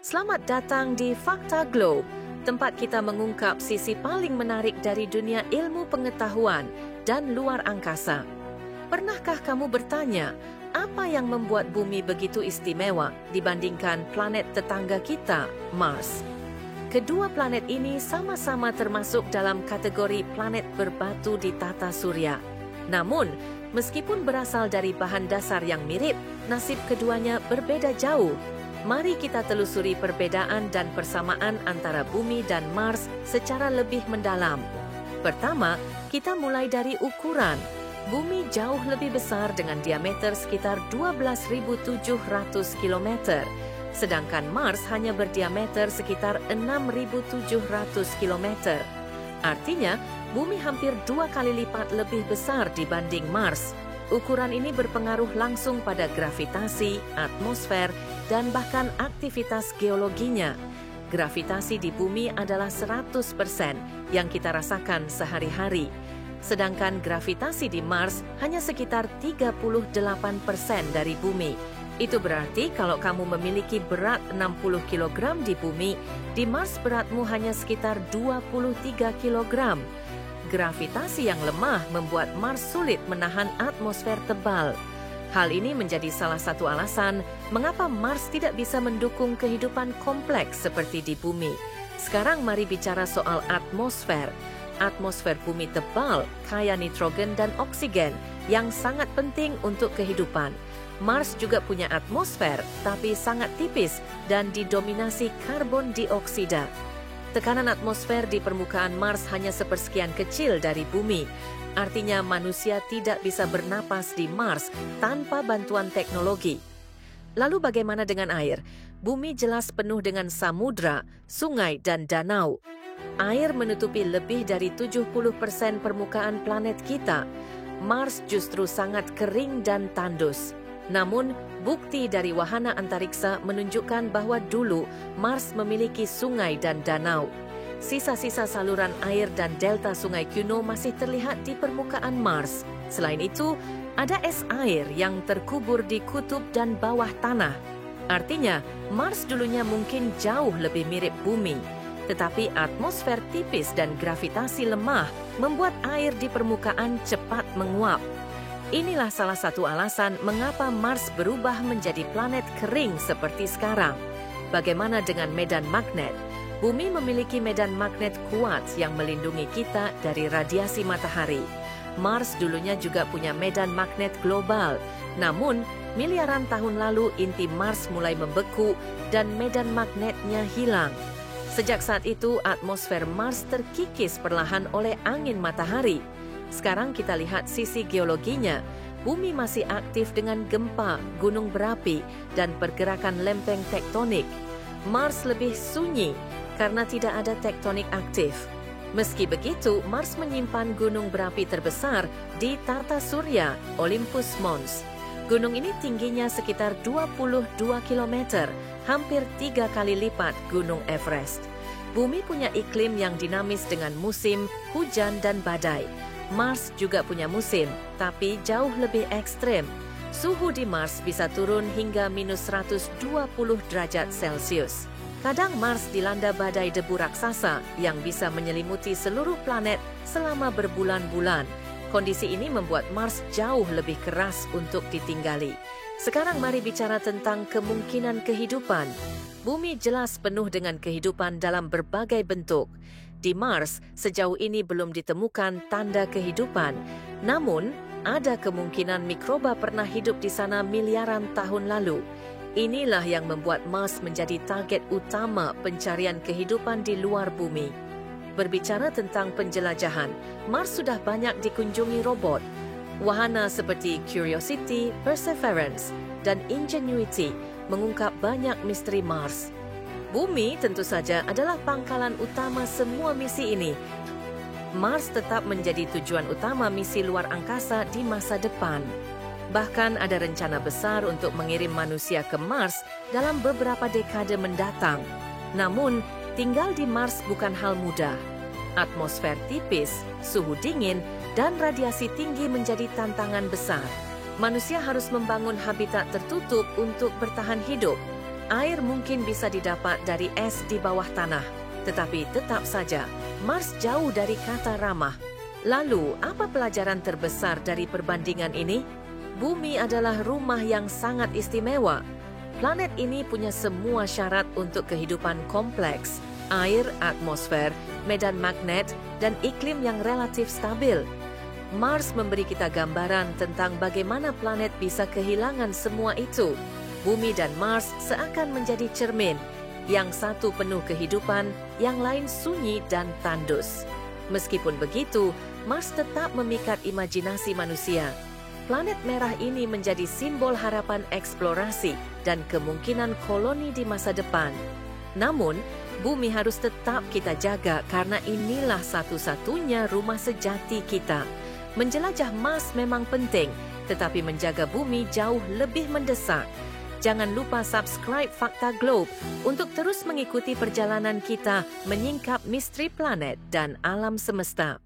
Selamat datang di Fakta Globe, tempat kita mengungkap sisi paling menarik dari dunia ilmu pengetahuan dan luar angkasa. Pernahkah kamu bertanya, apa yang membuat bumi begitu istimewa dibandingkan planet tetangga kita, Mars? Kedua planet ini sama-sama termasuk dalam kategori planet berbatu di tata surya. Namun, meskipun berasal dari bahan dasar yang mirip, nasib keduanya berbeda jauh. Mari kita telusuri perbedaan dan persamaan antara bumi dan Mars secara lebih mendalam. Pertama, kita mulai dari ukuran. Bumi jauh lebih besar dengan diameter sekitar 12.700 km, sedangkan Mars hanya berdiameter sekitar 6.700 km. Artinya, bumi hampir 2 kali lipat lebih besar dibanding Mars. Ukuran ini berpengaruh langsung pada gravitasi, atmosfer, dan bahkan aktivitas geologinya. Gravitasi di bumi adalah 100% yang kita rasakan sehari-hari. Sedangkan gravitasi di Mars hanya sekitar 38% dari bumi. Itu berarti kalau kamu memiliki berat 60 kg di bumi, di Mars beratmu hanya sekitar 23 kg. Gravitasi yang lemah membuat Mars sulit menahan atmosfer tebal. Hal ini menjadi salah satu alasan mengapa Mars tidak bisa mendukung kehidupan kompleks seperti di bumi. Sekarang mari bicara soal atmosfer. Atmosfer bumi tebal, kaya nitrogen dan oksigen yang sangat penting untuk kehidupan. Mars juga punya atmosfer, tapi sangat tipis dan didominasi karbon dioksida. Tekanan atmosfer di permukaan Mars hanya sepersekian kecil dari bumi. Artinya manusia tidak bisa bernapas di Mars tanpa bantuan teknologi. Lalu bagaimana dengan air? Bumi jelas penuh dengan samudra, sungai, dan danau. Air menutupi lebih dari 70% permukaan planet kita. Mars justru sangat kering dan tandus. Namun, bukti dari wahana antariksa menunjukkan bahwa dulu Mars memiliki sungai dan danau. Sisa-sisa saluran air dan delta sungai kuno masih terlihat di permukaan Mars. Selain itu, ada es air yang terkubur di kutub dan bawah tanah. Artinya, Mars dulunya mungkin jauh lebih mirip bumi. Tetapi atmosfer tipis dan gravitasi lemah membuat air di permukaan cepat menguap. Inilah salah satu alasan mengapa Mars berubah menjadi planet kering seperti sekarang. Bagaimana dengan medan magnet? Bumi memiliki medan magnet kuat yang melindungi kita dari radiasi matahari. Mars dulunya juga punya medan magnet global. Namun, miliaran tahun lalu inti Mars mulai membeku dan medan magnetnya hilang. Sejak saat itu, atmosfer Mars terkikis perlahan oleh angin matahari. Sekarang kita lihat sisi geologinya. Bumi masih aktif dengan gempa, gunung berapi, dan pergerakan lempeng tektonik. Mars lebih sunyi karena tidak ada tektonik aktif. Meski begitu, Mars menyimpan gunung berapi terbesar di tata surya, Olympus Mons. Gunung ini tingginya sekitar 22 km, hampir 3 kali lipat Gunung Everest. Bumi punya iklim yang dinamis dengan musim, hujan, dan badai. Mars juga punya musim, tapi jauh lebih ekstrem. Suhu di Mars bisa turun hingga minus 120 derajat Celcius. Kadang Mars dilanda badai debu raksasa yang bisa menyelimuti seluruh planet selama berbulan-bulan. Kondisi ini membuat Mars jauh lebih keras untuk ditinggali. Sekarang mari bicara tentang kemungkinan kehidupan. Bumi jelas penuh dengan kehidupan dalam berbagai bentuk. Di Mars, sejauh ini belum ditemukan tanda kehidupan. Namun, ada kemungkinan mikroba pernah hidup di sana miliaran tahun lalu. Inilah yang membuat Mars menjadi target utama pencarian kehidupan di luar bumi. Berbicara tentang penjelajahan, Mars sudah banyak dikunjungi robot. Wahana seperti Curiosity, Perseverance, dan Ingenuity mengungkap banyak misteri Mars. Bumi tentu saja adalah pangkalan utama semua misi ini. Mars tetap menjadi tujuan utama misi luar angkasa di masa depan. Bahkan ada rencana besar untuk mengirim manusia ke Mars dalam beberapa dekade mendatang. Namun, tinggal di Mars bukan hal mudah. Atmosfer tipis, suhu dingin, dan radiasi tinggi menjadi tantangan besar. Manusia harus membangun habitat tertutup untuk bertahan hidup. Air mungkin bisa didapat dari es di bawah tanah, tetapi tetap saja Mars jauh dari kata ramah. Lalu, apa pelajaran terbesar dari perbandingan ini? Bumi adalah rumah yang sangat istimewa. Planet ini punya semua syarat untuk kehidupan kompleks: air, atmosfer, medan magnet, dan iklim yang relatif stabil. Mars memberi kita gambaran tentang bagaimana planet bisa kehilangan semua itu. Bumi dan Mars seakan menjadi cermin, yang satu penuh kehidupan, yang lain sunyi dan tandus. Meskipun begitu, Mars tetap memikat imajinasi manusia. Planet merah ini menjadi simbol harapan eksplorasi dan kemungkinan koloni di masa depan. Namun, bumi harus tetap kita jaga karena inilah satu-satunya rumah sejati kita. Menjelajah Mars memang penting, tetapi menjaga bumi jauh lebih mendesak. Jangan lupa subscribe Fakta Globe untuk terus mengikuti perjalanan kita menyingkap misteri planet dan alam semesta.